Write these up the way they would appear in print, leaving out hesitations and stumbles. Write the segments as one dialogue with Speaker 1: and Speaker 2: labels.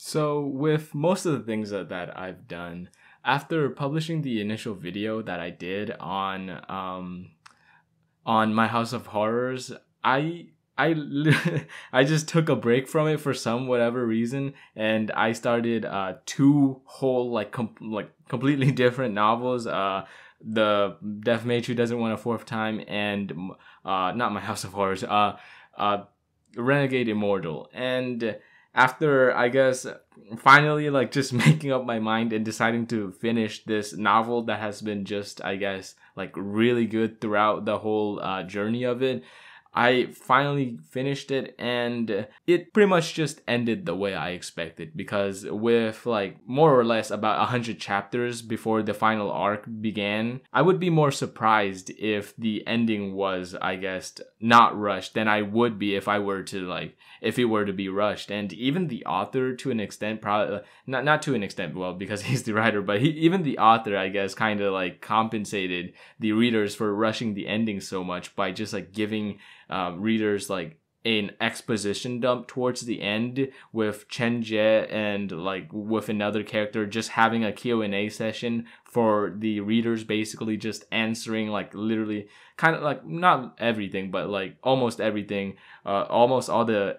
Speaker 1: So with most of the things that I've done, after publishing the initial video that I did on my House of Horrors, I just took a break from it for some whatever reason, and I started two whole like completely different novels. The Death Mage Who Doesn't Want a Fourth Time, and not my House of Horrors. Uh, Renegade Immortal. And after, I guess, finally like just making up my mind and deciding to finish this novel that has been just, I guess, like really good throughout the whole journey of it, I finally finished it, and it pretty much just ended the way I expected, because with like more or less about 100 chapters before the final arc began, I would be more surprised if the ending was, I guess, not rushed than I would be if if it were to be rushed. And even the author, to an extent, probably not to an extent, well, because he's the writer, but even the author, I guess, kind of like compensated the readers for rushing the ending so much by just like giving readers like an exposition dump towards the end, with Chen Jie and like with another character just having a Q&A session for the readers, basically just answering like literally kind of like not everything, but like almost everything, almost all the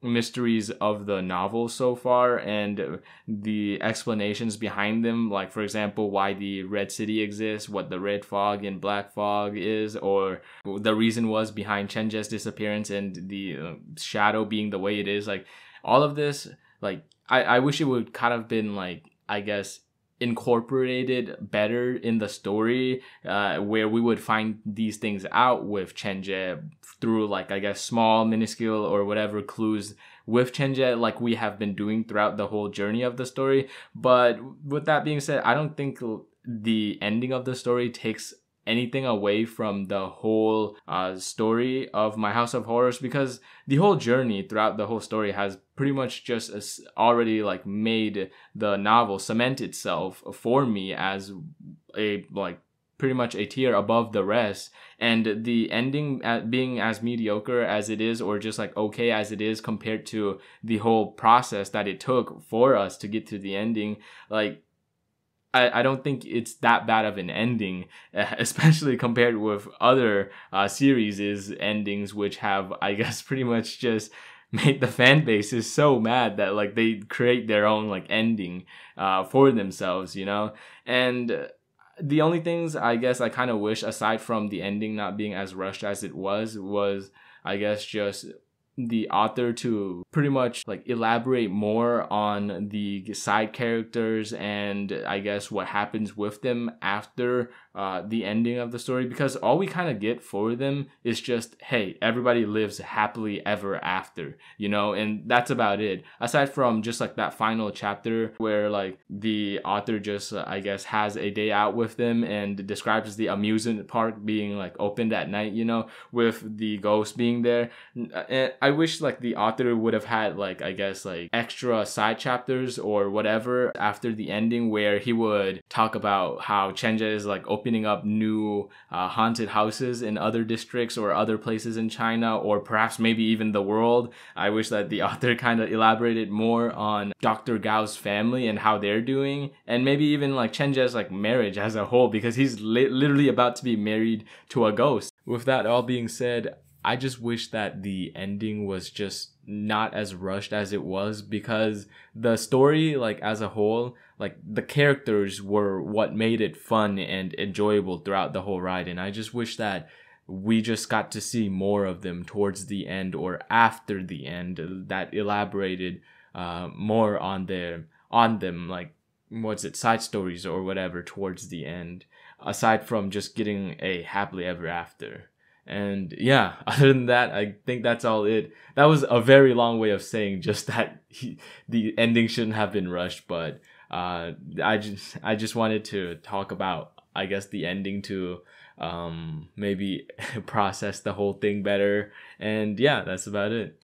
Speaker 1: mysteries of the novel so far, and the explanations behind them, like for example why the Red City exists, what the Red Fog and Black Fog is, or the reason was behind Chen Jie's disappearance and the shadow being the way it is. Like all of this, like I wish it would kind of been like, I guess, incorporated better in the story, where we would find these things out with Chen Jie through like, I guess, small minuscule or whatever clues with Chen Jie, like we have been doing throughout the whole journey of the story. But with that being said, I don't think the ending of the story takes anything away from the whole story of my House of Horrors, because the whole journey throughout the whole story has pretty much just already like made the novel cement itself for me as a like pretty much a tier above the rest. And the ending being as mediocre as it is, or just like okay as it is, compared to the whole process that it took for us to get to the ending, like I don't think it's that bad of an ending, especially compared with other series' endings, which have, I guess, pretty much just made the fan bases so mad that like they create their own like ending for themselves, you know? And the only things I guess I kind of wish, aside from the ending not being as rushed as it was, I guess, just the author to pretty much like elaborate more on the side characters and I guess what happens with them after the ending of the story, because all we kind of get for them is just, hey, everybody lives happily ever after, you know, and that's about it, aside from just like that final chapter where like the author just I guess has a day out with them and describes the amusement park being like opened at night, you know, with the ghost being there. And I wish like the author would have had like, I guess, like extra side chapters or whatever after the ending, where he would talk about how Chen Jie is like opening up new haunted houses in other districts or other places in China, or perhaps maybe even the world. I wish that the author kind of elaborated more on Dr. Gao's family and how they're doing, and maybe even like Chen Jie's like marriage as a whole, because he's literally about to be married to a ghost. With that all being said, I just wish that the ending was just not as rushed as it was, because the story, like as a whole, like the characters were what made it fun and enjoyable throughout the whole ride. And I just wish that we just got to see more of them towards the end or after the end that elaborated more on them, like what's it, side stories or whatever towards the end, aside from just getting a happily ever after. And yeah, other than that, I think that's all it. That was a very long way of saying just that the ending shouldn't have been rushed, but I just wanted to talk about, I guess, the ending to maybe process the whole thing better. And yeah, that's about it.